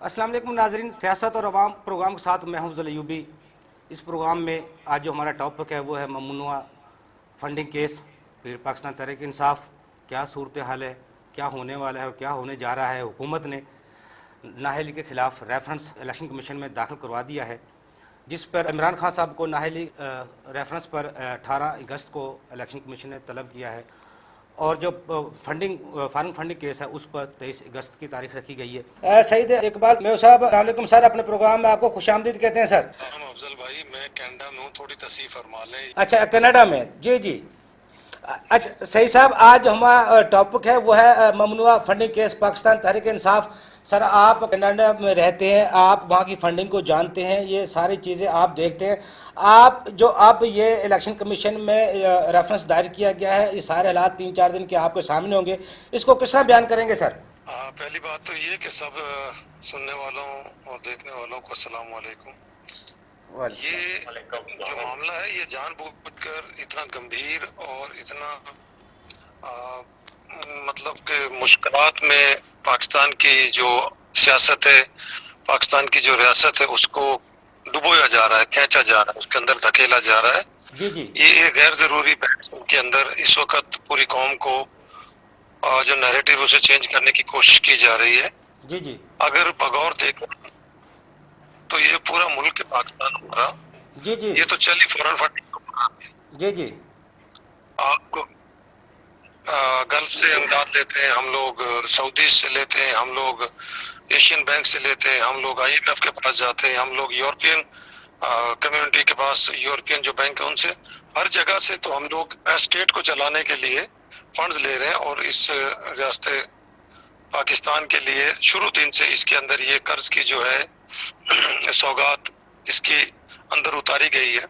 अस्सलाम वालेकुम नाज़रीन, सियासत और अवाम प्रोग्राम के साथ मैं हूं अफजल अयूबी। इस प्रोग्राम में आज जो हमारा टॉपिक है वो है ममनुआ फंडिंग केस। फिर पाकिस्तान तहरीक इंसाफ क्या सूरत हाल है, क्या होने वाला है और क्या होने जा रहा है। हुकूमत ने नाअहली के ख़िलाफ़ रेफरेंस इलेक्शन कमीशन में दाखिल करवा दिया है, जिस पर इमरान खान साहब को नाअहली रेफरेंस पर 18 अगस्त को इलेक्शन कमीशन ने तलब किया है और जो फॉरेन फंडिंग केस है उस पर 23 अगस्त की तारीख रखी गई है। सईद इकबाल मेव साहब, वालेकुम सर, अपने प्रोग्राम में आपको खुशामदीद कहते हैं सर। अफजल भाई, मैं कनाडा में हूँ, थोड़ी तस्वीर फरमा लें। अच्छा, कनाडा में, जी जी। अच्छा सही साहब, आज हमारा टॉपिक है वो है ममनुआ funding case Pakistan Tehreek Insaf. Sir, आप कनाडा में रहते हैं, आप वहाँ की फंडिंग को जानते हैं, ये सारी चीज़ें आप देखते हैं। आप जो अब ये इलेक्शन कमीशन में रेफरेंस दायर किया गया है, ये सारे हालात 3-4 दिन के आपके सामने होंगे, इसको किस तरह बयान करेंगे सर? पहली बात तो ये कि सब सुनने वालों और देखने वालों को अस्सलाम वालेकुम। ये जो मामला है ये जानबूझकर इतना गंभीर और इतना मतलब कि मुश्किलात में पाकिस्तान की जो सियासत है, पाकिस्तान की जो रियासत है, उसको डुबोया जा रहा है, खींचा जा रहा है, उसके अंदर धकेला जा रहा है। जी जी। ये गैर जरूरी बहस के अंदर इस वक्त पूरी कौम को जो नैरेटिव उसे चेंज करने की कोशिश की जा रही है। जी जी। अगर बगौर देखो तो ये पूरा मुल्क पाकिस्तान हमारा, जी जी। ये तो चली फॉरेन फंडिंग। जी जी। आपको गल्फ से इमदाद लेते हैं हम लोग, सऊदी से लेते हैं हम लोग, एशियन बैंक से लेते हैं हम लोग, IMF के पास जाते हैं हम लोग, यूरोपियन कम्युनिटी के पास, यूरोपियन जो बैंक है उनसे, हर जगह से तो हम लोग स्टेट को चलाने के लिए फंड्स ले रहे हैं। और इस रियासत पाकिस्तान के लिए शुरू दिन से इसके अंदर ये कर्ज की जो है सौगात इसकी अंदर उतारी गई है।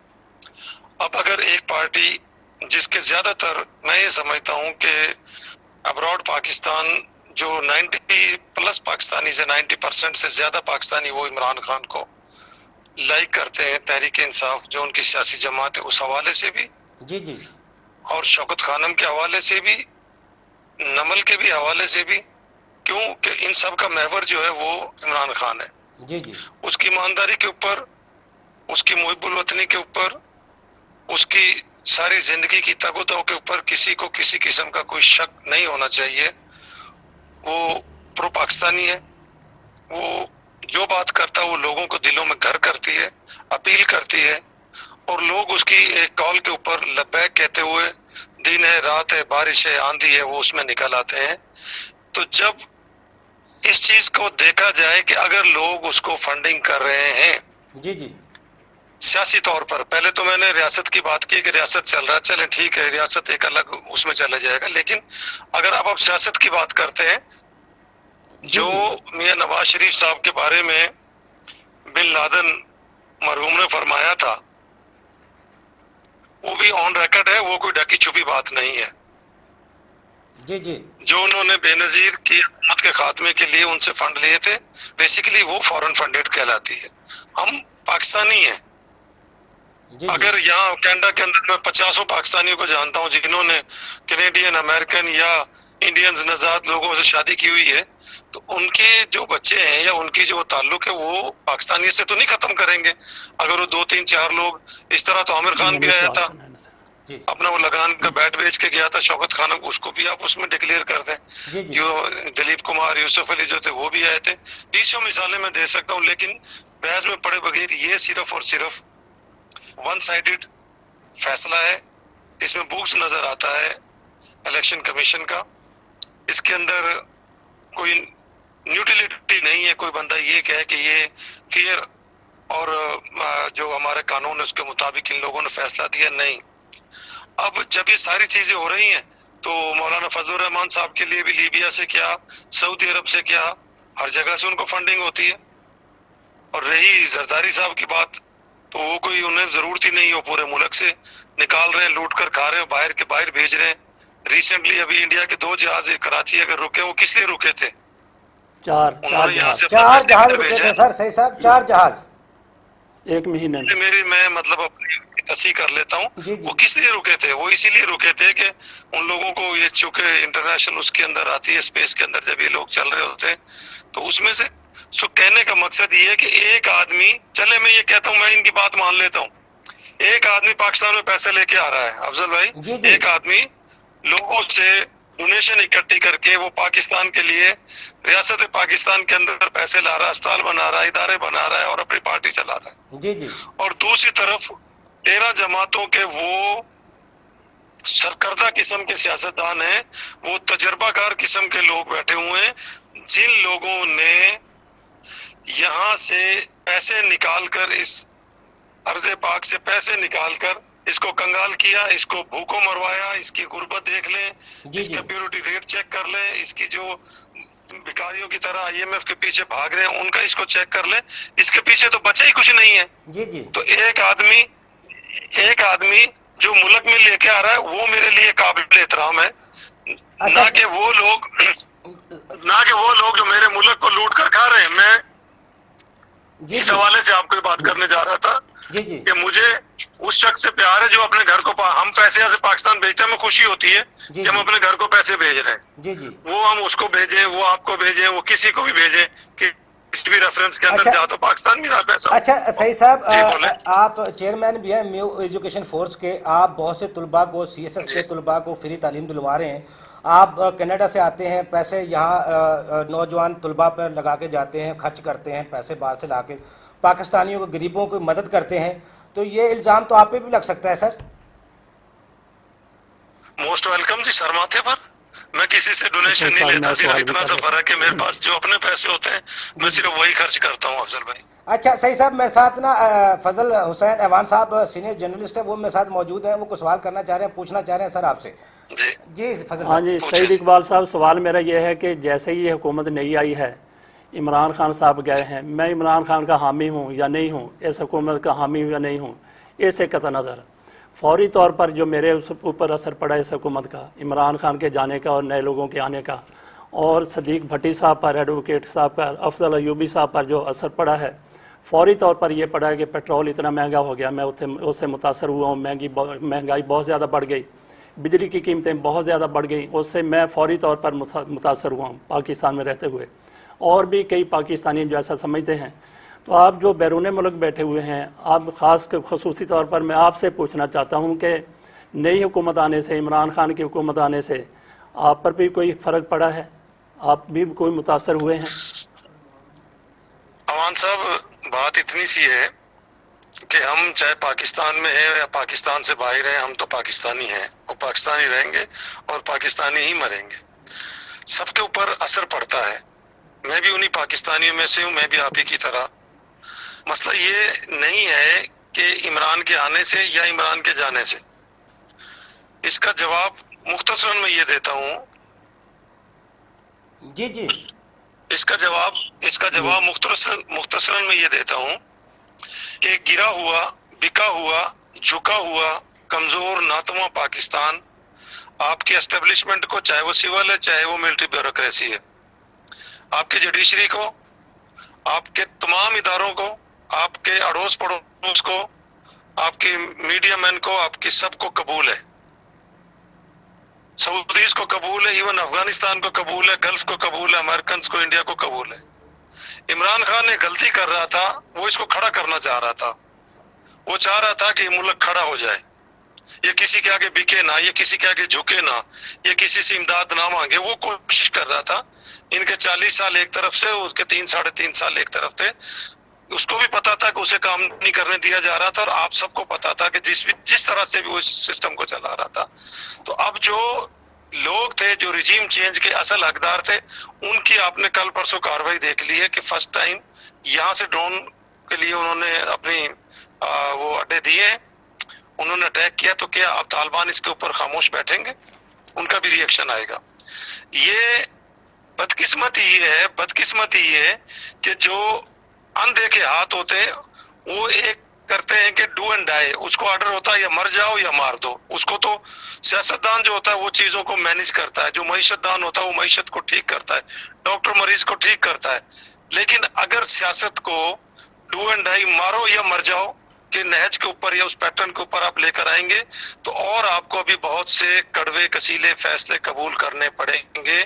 अब अगर एक पार्टी जिसके ज्यादातर मैं ये समझता हूँ कि अब्रॉड पाकिस्तान जो 90+ पाकिस्तानी से 90% से ज्यादा पाकिस्तानी वो इमरान खान को लाइक करते हैं, तहरीक इंसाफ जो उनकी सियासी जमात है उस हवाले से भी, जी जी, और शौकत खानम के हवाले से भी, नमल के भी हवाले से भी, क्योंकि इन सब का महवर जो है वो इमरान खान है। जी जी। उसकी ईमानदारी के ऊपर, उसकी मुहिब्बुल वतनी के ऊपर, उसकी सारी जिंदगी की तगोदो के ऊपर किसी को किसी किस्म का कोई शक नहीं होना चाहिए। वो प्रो पाकिस्तानी है, वो जो बात करता है वो लोगों को दिलों में घर करती है, अपील करती है, और लोग उसकी एक कॉल के ऊपर लब्बैक कहते हुए, दिन है रात है बारिश है आंधी है, वो उसमें निकल आते हैं। तो जब इस चीज को देखा जाए कि अगर लोग उसको फंडिंग कर रहे हैं जी जी, सियासी तौर पर, पहले तो मैंने रियासत की बात की कि रियासत चल रहा है, चले ठीक है, रियासत एक अलग उसमें चला जाएगा, लेकिन अगर अब आप सियासत की बात करते हैं, जो मियां नवाज शरीफ साहब के बारे में बिन लादेन मरहूम ने फरमाया था, वो भी ऑन रिकॉर्ड है, वो कोई ढकी छुपी बात नहीं है। जी जी, जो उन्होंने बेनजीर की हुकूमत के खात्मे के लिए उनसे फंड लिए थे, बेसिकली वो फॉरेन फंडेड कहलाती है। हम पाकिस्तानी हैं। अगर यहाँ कनाडा के अंदर मैं 50 पाकिस्तानियों को जानता हूँ जिन्होंने कैनेडियन, अमेरिकन या इंडियंस नजात लोगों से शादी की हुई है, तो उनके जो बच्चे हैं या उनकी जो ताल्लुक है वो पाकिस्तानियत से तो नहीं खत्म करेंगे। अगर वो 2-3-4 लोग, इस तरह तो आमिर खान भी आया था, अपना वो लगान का बैट बेच के गया था, शौकत खान, उसको भी आप उसमें डिक्लेयर कर दें। यो दिलीप कुमार, यूसुफ अली जो थे वो भी आए थे। 20 मिसालें मैं दे सकता हूँ, लेकिन बहस में पड़े बगैर ये सिर्फ और सिर्फ वन साइडेड फैसला है। इसमें बुक्स नजर आता है इलेक्शन कमीशन का, इसके अंदर कोई न्यूट्रलिटी नहीं है। कोई बंदा ये कहे कि ये फेयर और जो हमारे कानून है उसके मुताबिक इन लोगों ने फैसला दिया, नहीं। अब जब ये सारी चीजें हो रही हैं तो मौलाना फजलुर रहमान साहब के लिए भी लीबिया से क्या, सऊदी अरब से क्या, हर जगह से उनको फंडिंग होती है। और रही जरदारी साहब की बात, तो वो कोई उन्हें जरूरत ही नहीं है, वो पूरे मुल्क से निकाल रहे हैं, लूट कर खा रहे हैं, बाहर के बाहर भेज रहे हैं। रिसेंटली अभी इंडिया के 2 जहाज कराची अगर रुके, वो किस लिए रुके थे? चार जहाज रुके थे सर, सही साहब, 4 जहाज 1 महीने में। मैं मतलब अपनी तस्हीर कर लेता हूँ, वो किस लिए रुके थे? वो इसीलिए रुके थे कि उन लोगों को ये चूंकि इंटरनेशनल उसके अंदर आती है, स्पेस के अंदर जब ये लोग चल रहे होते हैं, तो उसमें से सो कहने का मकसद ये है कि एक आदमी, चले मैं ये कहता हूँ, मैं इनकी बात मान लेता हूँ, एक आदमी पाकिस्तान में पैसे लेके आ रहा है अफजल भाई, एक आदमी लोगों से डोनेशन इकट्ठी करके वो पाकिस्तान के लिए रियासत पाकिस्तान के अंदर पैसे ला रहा है, अस्पताल बना रहा है, इदारे बना रहा है और अपनी पार्टी चला रहा है। जी जी। और दूसरी तरफ 13 जमातों के वो सरकर्दा किस्म के सियासतदान हैं, वो तजर्बाकार किस्म के लोग बैठे हुए हैं, जिन लोगों ने यहाँ से पैसे निकालकर, इस अर्ज़े पाक से पैसे निकालकर इसको कंगाल किया, इसको भूखों मरवाया, इसकी गुर्बत देख लें, इसका प्योरिटी रेट चेक कर लें, इसकी जो भिखारियों की तरह IMF के पीछे भाग रहे हैं उनका इसको चेक कर लें, इसके पीछे तो बचा ही कुछ नहीं है। जी जी। तो एक आदमी जो मुल्क में लेके आ रहा है वो मेरे लिए काबिल एहतराम है, ना कि वो लोग जो मेरे मुल्क को लूट कर खा रहे हैं। मैं इस हवाले से आपको बात करने जा रहा था कि मुझे उस शख्स से प्यार है जो अपने घर को, हम पैसे यहाँ से पाकिस्तान भेजते हैं, हमें खुशी होती है कि हम अपने घर को पैसे भेज रहे हैं, वो हम उसको भेजे, वो आपको भेजे, वो किसी को भी भेजे, कि किसी भी रेफरेंस के अंदर जा तो पाकिस्तान में ना पैसा। अच्छा सही साहब, आप चेयरमैन भी हैं न्यू एजुकेशन फोर्स के, आप बहुत से तलबा को, CSS के तलबा को फ्री तालीम दिलवा रहे हैं, आप कनाडा से आते हैं, पैसे यहाँ नौजवान तलबा पर लगा के जाते हैं, खर्च करते हैं, पैसे बाहर से ला के पाकिस्तानियों को, गरीबों को मदद करते हैं, तो ये इल्ज़ाम तो आप पे भी लग सकता है सर। मोस्ट वेलकम जी, सर माथे पर। मैं किसी से डोनेशन नहीं लेता, सिर्फ इतना सा फर्क है, मेरे पास जो अपने पैसे होते हैं मैं सिर्फ वही खर्च करता हूँ अफजल भाई। अच्छा सही साहब, मेरे साथ ना फजल हुसैन ऐवान साहब सीनियर जर्नलिस्ट है, वो मेरे साथ मौजूद हैं, वो कुछ सवाल करना चाह रहे हैं, पूछना चाह रहे हैं सर आपसे। जी फजल। हाँ जी, सईद इकबाल साहब, सवाल मेरा ये है कि जैसे ही ये हुकूमत नई आई है, इमरान खान साहब गए हैं, मैं इमरान खान का हामी हूँ या नहीं हूँ, इस हुकूमत का हामी हूँ या नहीं हूँ, इससे कतई नज़र फौरी तौर पर जो मेरे ऊपर असर पड़ा इस हुकूमत का, इमरान खान के जाने का और नए लोगों के आने का, और सदीक भट्टी साहब पर, एडवोकेट साहब पर, अफजल अयूबी साहब पर जो असर पड़ा है, फौरी तौर पर यह पड़ा है कि पेट्रोल इतना महंगा हो गया, मैं उससे मुतासर हुआ हूँ, महंगाई बहुत ज़्यादा बढ़ गई, बिजली की कीमतें बहुत ज़्यादा बढ़ गई, उससे मैं फौरी तौर पर मुतासर हुआ हूँ पाकिस्तान में रहते हुए। और भी कई पाकिस्तानी जो ऐसा समझते हैं। तो आप जो बैरून मुल्क बैठे हुए हैं, आप खसूसी तौर पर मैं आपसे पूछना चाहता हूँ कि नई हुकूमत आने से, इमरान खान की हुकूमत आने से आप पर भी कोई फ़र्क पड़ा है, आप भी कोई मुतासर हुए हैं? अमान साहब, बात इतनी सी है कि हम चाहे पाकिस्तान में हैं या पाकिस्तान से बाहर हैं, हम तो पाकिस्तानी हैं और पाकिस्तानी रहेंगे और पाकिस्तानी ही मरेंगे। सबके ऊपर असर पड़ता है, मैं भी उन्हीं पाकिस्तानियों में से हूँ, मैं भी आप ही की तरह। मसला ये नहीं है कि इमरान के आने से या इमरान के जाने से, इसका जवाब मुख्तसरन में ये देता हूँ। जी जी। इसका जवाब मुख्तसरन में ये देता हूँ कि गिरा हुआ, बिका हुआ, झुका हुआ, कमजोर, नातमा पाकिस्तान आपकी एस्टेब्लिशमेंट को, चाहे वो सिविल है चाहे वो मिलिट्री ब्यूरोक्रेसी है, आपकी जुडिशरी को, आपके तमाम इदारों को, आपके अड़ोस पड़ोस को, आपके मीडिया मैन को, आपकी सबको कबूल है, सऊदीज को कबूल है, इवन अफगानिस्तान को कबूल है, गल्फ को कबूल है, अमेरिकन को, इंडिया को कबूल है। इमरान खान ने गलती कर रहा था, वो इसको खड़ा करना चाह रहा था, वो चाह रहा था कि मुल्क खड़ा हो जाए, ये किसी के आगे बिके ना, ये किसी के आगे झुके ना, ये किसी से इमदाद ना मांगे, वो कोशिश कर रहा था। इनके 40 साल एक तरफ से, उसके 3-3.5 साल एक तरफ थे, उसको भी पता था कि उसे काम नहीं करने दिया जा रहा था, और आप सबको पता था कि जिस तरह से भी वो इस सिस्टम को चला रहा था। तो अब जो लोग थे, जो रिजीम चेंज के असल हकदार थे, उनकी आपने कल परसों कार्रवाई देख ली है कि फर्स्ट टाइम यहाँ से ड्रोन के लिए उन्होंने अपनी वो अड्डे दिए, उन्होंने अटैक किया। तो क्या अब तालिबान इसके ऊपर खामोश बैठेंगे? उनका भी रिएक्शन आएगा। ये बदकिस्मती ये है कि जो अनदेखे हाथ होते हैं वो एक करते हैं कि डू एंड डाई, उसको ऑर्डर होता है या मर जाओ या मार दो। उसको तो सियासतदान जो होता है वो चीजों को मैनेज करता है, जो मईशतदान होता है वो मईशत को ठीक करता है, डॉक्टर मरीज को ठीक करता है। लेकिन अगर सियासत को डू एंड डाई, मारो या मर जाओ के नहज के ऊपर या उस पैटर्न के ऊपर आप लेकर आएंगे तो और आपको अभी बहुत से कड़वे कसीले फैसले कबूल करने पड़ेंगे,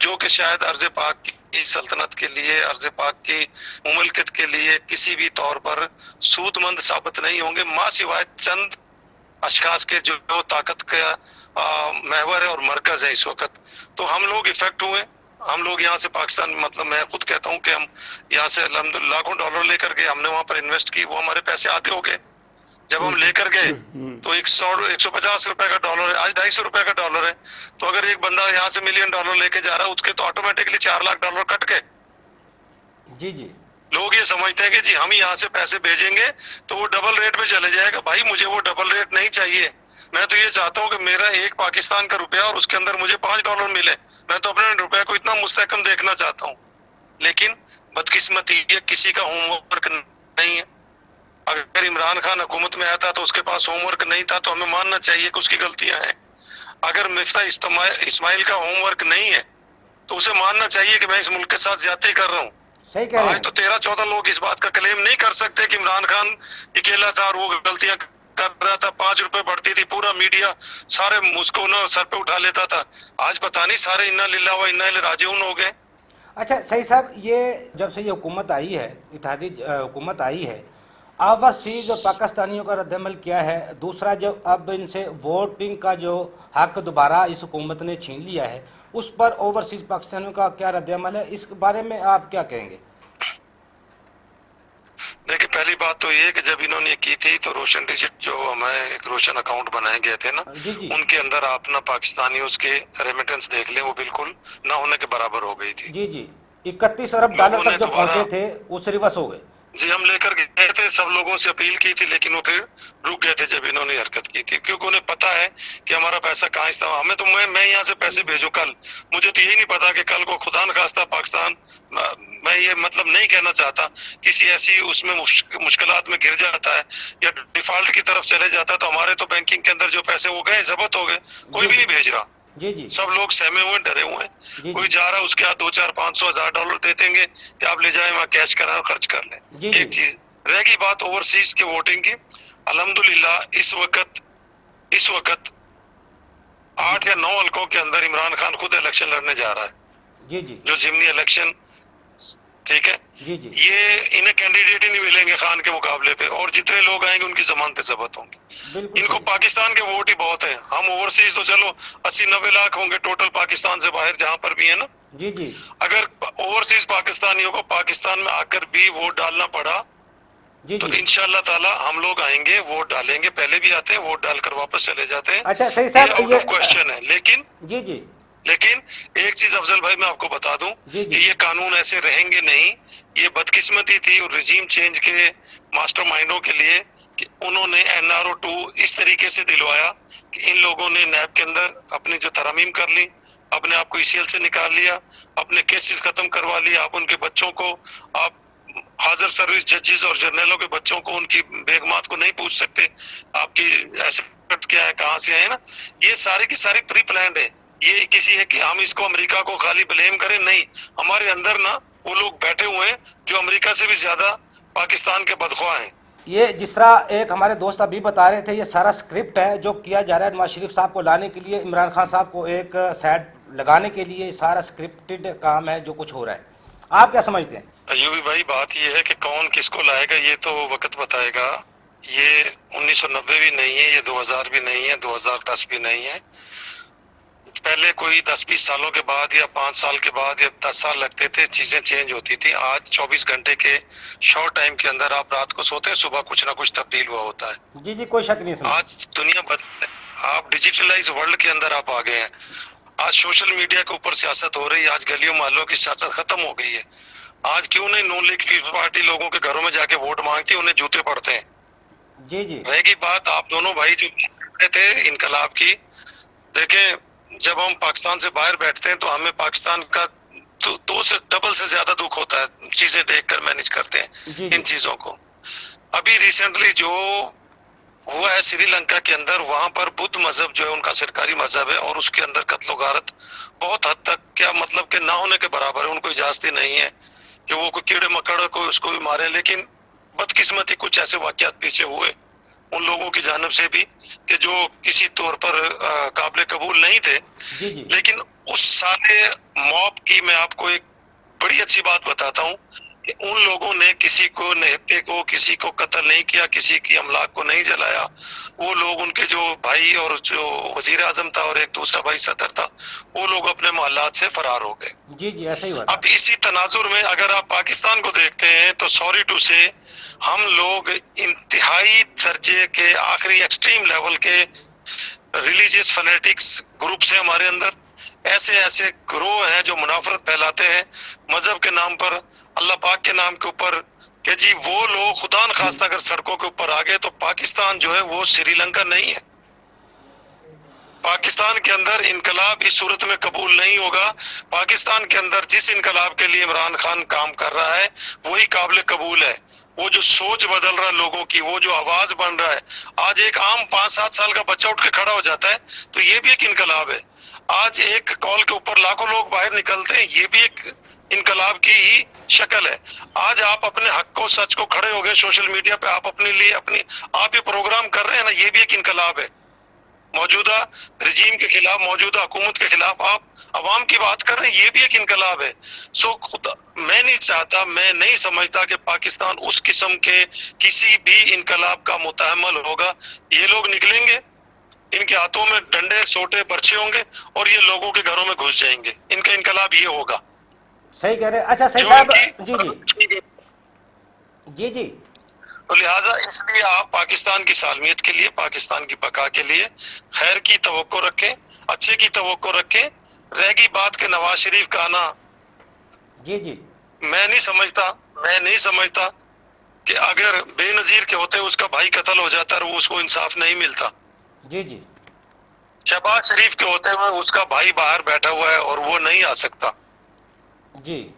जो कि शायद अर्ज़े पाक की की सल्तनत के लिए, अर्ज पाक की मुमलकत के लिए किसी भी तौर पर सूदमंद साबित नहीं होंगे, माँ सिवाय चंद अशखास के जो ताकत का महवर है और मरकज है इस वक्त। तो हम लोग इफेक्ट हुए, हम लोग यहाँ से पाकिस्तान, मतलब मैं खुद कहता हूँ कि हम यहाँ से अल्हम्दुलिल्लाह लाखों डॉलर लेकर गए, हमने वहां पर इन्वेस्ट की, वो हमारे पैसे आधे हो गए। जब हम लेकर गए तो 150 रुपए का डॉलर है, आज 250 रुपए का डॉलर है। तो अगर एक बंदा यहाँ से $1 मिलियन लेके जा रहा है, उसके तो ऑटोमेटिकली $4 लाख कट गए। जी जी। लोग ये समझते हैं कि जी हम यहाँ से पैसे भेजेंगे तो वो डबल रेट पे चले जाएगा। भाई मुझे वो डबल रेट नहीं चाहिए। मैं तो ये चाहता हूँ कि मेरा एक पाकिस्तान का रुपया और उसके अंदर मुझे $5 मिले। मैं तो अपने रुपए को इतना मुस्तहकम देखना चाहता हूँ। लेकिन बदकिस्मती ये किसी का होमवर्क नहीं है। अगर इमरान खान हुकूमत में आता तो उसके पास होमवर्क नहीं था, तो हमें मानना चाहिए कि उसकी गलतियां हैं। अगर मिफ्ता इस्माइल का होमवर्क नहीं है तो उसे मानना चाहिए कि मैं इस मुल्क के साथ ज्यादती कर रहा हूँ। सही कह रहे हैं। आज तो 13-14 लोग इस बात का क्लेम नहीं कर सकते कि इमरान खान अकेला था और वो गलतियां कर रहा था। 5 रुपए बढ़ती थी, पूरा मीडिया सारे उसको ना सर पे उठा लेता था। आज पता नहीं सारे इन्ना लिल्लाह व इन्ना इलैहि राजिऊन हो गए। अच्छा सही साहब, ये जब से ये हुकूमत आई है, इत्तेहादी हुकूमत आई है, ओवरसीज और पाकिस्तानियों का रद्दमल क्या है? दूसरा, जब अब इनसे वोटिंग का जो हक दोबारा इस हुकूमत ने छीन लिया है, उस पर ओवरसीज पाकिस्तानियों का क्या रद्दमल है? इस बारे में आप क्या कहेंगे? देखिए, पहली बात तो ये कि जब इन्होंने की थी तो रोशन डिजिट जो हमें एक रोशन अकाउंट बनाए गए थे ना, जी जी। उनके अंदर आप ना पाकिस्तानी उसके रेमिटेंस देख लें, वो बिल्कुल ना होने के बराबर हो गई थी। जी जी, 31 अरब डॉलर तक जो पहुंचे थे वो रिवर्स हो गए। जी, हम लेकर गए थे, सब लोगों से अपील की थी, लेकिन वो फिर रुक गए थे जब इन्होंने हरकत की थी, क्योंकि उन्हें पता है कि हमारा पैसा कहाँ इस्तेमाल। हमें तो मैं यहाँ से पैसे भेजूं कल, मुझे तो यही नहीं पता कि कल को खुदा न खास्ता पाकिस्तान, मैं ये मतलब नहीं कहना चाहता, किसी ऐसी उसमें मुश्किलात में गिर जाता है या डिफॉल्ट की तरफ चले जाता है, तो हमारे तो बैंकिंग के अंदर जो पैसे वो गए, जब्त हो गए, कोई भी नहीं भेज रहा। जी जी। सब लोग सहमे हुए, डरे हुए हैं। कोई जा रहा है, उसके हाथ 200-400-500 $1000 दे देंगे कि आप ले जाए वहाँ कैश करा खर्च कर लें। जी एक चीज रह गई बात ओवरसीज के वोटिंग की। अल्हम्दुलिल्लाह इस वक्त 8 या 9 हल्कों के अंदर इमरान खान खुद इलेक्शन लड़ने जा रहा है। जी जी। जो जिमनी इलेक्शन, ठीक है, जी जी। ये इन्हें कैंडिडेट ही नहीं मिलेंगे खान के मुकाबले पे, और जितने लोग आएंगे उनकी जमानतें जब्त होंगी। इनको पाकिस्तान के वोट ही बहुत है। हम ओवरसीज तो चलो 80-90 लाख होंगे टोटल पाकिस्तान से बाहर जहां पर भी है ना। जी जी। अगर ओवरसीज पाकिस्तानियों को पाकिस्तान में आकर भी वोट डालना पड़ा जी तो जी। इंशाअल्लाह ताला हम लोग आएंगे, वोट डालेंगे। पहले भी आते हैं, वोट डालकर वापस चले जाते हैं। अच्छा सही साहब, आउट ऑफ क्वेश्चन है। जी जी। लेकिन एक चीज अफजल भाई मैं आपको बता दूं कि ये कानून ऐसे रहेंगे नहीं। ये बदकिस्मती थी और रिजीम चेंज के मास्टरमाइंडों के लिए कि उन्होंने NRO 2 इस तरीके से दिलवाया कि इन लोगों ने नैब के अंदर अपनी जो तरमीम कर ली, अपने आप को ECL से निकाल लिया, अपने केसेस खत्म करवा लिया। आप उनके बच्चों को, आप हाजिर सर्विस जजेस और जर्नलों के बच्चों को, उनकी बेगमात को नहीं पूछ सकते आपकी एसेट्स क्या है, कहाँ से है ना। ये सारी की सारी प्री प्लान्ड है। ये किसी है कि हम इसको अमेरिका को खाली ब्लेम करें, नहीं। हमारे अंदर ना वो लोग बैठे हुए हैं जो अमेरिका से भी ज्यादा पाकिस्तान के बदख्वाह हैं। ये जिस तरह एक हमारे दोस्त अभी बता रहे थे, ये सारा स्क्रिप्ट है जो किया जा रहा है नवाज शरीफ साहब को लाने के लिए, इमरान खान साहब को एक साइड लगाने के लिए, सारा स्क्रिप्टेड काम है जो कुछ हो रहा है। आप क्या समझते हैं? अयूबी भाई, बात ये है कि कौन किसको लाएगा ये तो वक्त बताएगा। ये 1990 भी नहीं है, ये 2000 भी नहीं है, 2010 भी नहीं है। पहले कोई 10-20 सालों के बाद या 5 साल के बाद या 10 साल लगते थे, चीजें चेंज होती थी। आज 24 घंटे के शॉर्ट टाइम के अंदर आप रात को सोते हैं, सुबह कुछ ना कुछ तब्दील हुआ होता है। जी जी, कोई शक नहीं। आज दुनिया आप डिजिटलाइज वर्ल्ड के अंदर आप आ गए हैं। आज सोशल मीडिया के ऊपर सियासत हो रही है। आज गलियों मोहल्लों की सियासत खत्म हो गई है। आज क्यों नहीं नून लीग पीपल्स पार्टी लोगों के घरों में जाके वोट मांगती है, उन्हें जूते पड़ते हैं। जी जी। रहेगी बात आप दोनों भाई जो थे इनकलाब की, देखें जब हम पाकिस्तान से बाहर बैठते हैं तो हमें पाकिस्तान का दो से डबल से ज्यादा दुख होता है। चीजें देखकर मैनेज करते हैं इन चीजों को। अभी रिसेंटली जो हुआ है श्रीलंका के अंदर, वहां पर बुद्ध मजहब जो है उनका सरकारी मजहब है, और उसके अंदर कत्ल गारत बहुत हद तक, क्या मतलब कि ना होने के बराबर है। उनको इजाजत ही नहीं है कि वो कोई कीड़े मकड़ को उसको भी मारे। लेकिन बदकिस्मती कुछ ऐसे वाकयात पीछे हुए उन लोगों की जानब से भी कि जो किसी तौर पर काबिल कबूल नहीं थे। जी जी। लेकिन उस सारे मॉब की मैं आपको एक बड़ी अच्छी बात बताता हूँ कि उन लोगों ने किसी को निहत्ते को, किसी को कत्ल नहीं किया, किसी की अमलाक को नहीं जलाया। वो लोग, उनके जो भाई और जो वजीर आजम था और एक दूसरा भाई सदर था, वो लोग अपने मोहल्लात से फरार हो गए। जी जी, ऐसा ही हुआ। अब इसी तनाजुर में अगर आप पाकिस्तान को देखते हैं तो सॉरी टू से हम लोग इंतहाई दर्जे के आखिरी एक्सट्रीम लेवल के रिलीजियस फैनेटिक्स ग्रुप्स हैं हमारे अंदर। ऐसे ऐसे ग्रोह हैं जो मुनाफरत फैलाते हैं मजहब के नाम पर, अल्लाह पाक के नाम के ऊपर, कि जी वो लोग खुदा न खास्ता अगर सड़कों के ऊपर आ गए तो पाकिस्तान जो है वो श्रीलंका नहीं है। पाकिस्तान के अंदर इनकलाब इस सूरत में कबूल नहीं होगा। पाकिस्तान के अंदर जिस इनकलाब के लिए इमरान खान काम कर रहा है वही काबिल कबूल है। वो जो सोच बदल रहा है लोगों की, वो जो आवाज बन रहा है, आज एक आम 5-7 साल का बच्चा उठ के खड़ा हो जाता है तो ये भी एक इनकलाब है। आज एक कॉल के ऊपर लाखों लोग बाहर निकलते हैं, ये भी एक इनकलाब की ही शक्ल है। आज आप अपने हक को, सच को खड़े हो गए सोशल मीडिया पे, आप अपने लिए आप ये प्रोग्राम कर रहे हैं ना, ये भी एक इनकलाब है। मौजूदा रजीम के खिलाफ, मौजूदा हुकूमत के खिलाफ आप अवाम की बात कर रहे हैं, ये भी एक इनकलाब है। सो खुदा, मैं नहीं चाहता, मैं नहीं समझता कि पाकिस्तान उस किस्म के किसी भी इनकलाब का मुतहम्मल होगा। ये लोग निकलेंगे, इनके हाथों में डंडे, सोटे, बर्छे होंगे और ये लोगों के घरों में घुस जाएंगे। इनका इनकलाब ये होगा। सही कह रहे हैं। अच्छा सही जो साहब, इनकी- जी जी जी जी, तो लिहाजा इसलिए आप पाकिस्तान की सालमियत के लिए, पाकिस्तान की बका के लिए खैर की तवक्को रखें, अच्छे की तवक्को रखें। रहेगी बात के नवाज शरीफ का आना, जी जी, मैं नहीं समझता कि अगर बेनजीर के होते उसका भाई कत्ल हो जाता और उसको इंसाफ नहीं मिलता। जी जी, शहबाज शरीफ के होते हुए उसका भाई बाहर बैठा हुआ है और वो नहीं आ सकता। जी।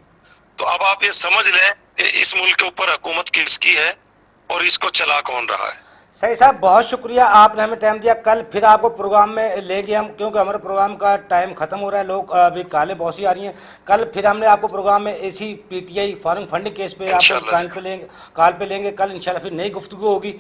तो अब आप ये समझ लें कि इस मुल्क के ऊपर हुकूमत किसकी है और इसको चला कौन रहा है। सही साहब, बहुत शुक्रिया, आपने हमें टाइम दिया। कल फिर आपको प्रोग्राम में लेंगे हम, क्योंकि हमारे प्रोग्राम का टाइम खत्म हो रहा है, लोग अभी काले बॉसी आ रही हैं। कल फिर हमने आपको प्रोग्राम में इसी पीटीआई फॉरेन फंडिंग केस पे आपको इंशाल्लाह कॉल पे लेंगे। कल इंशाल्लाह फिर नई गुफ्तगू होगी।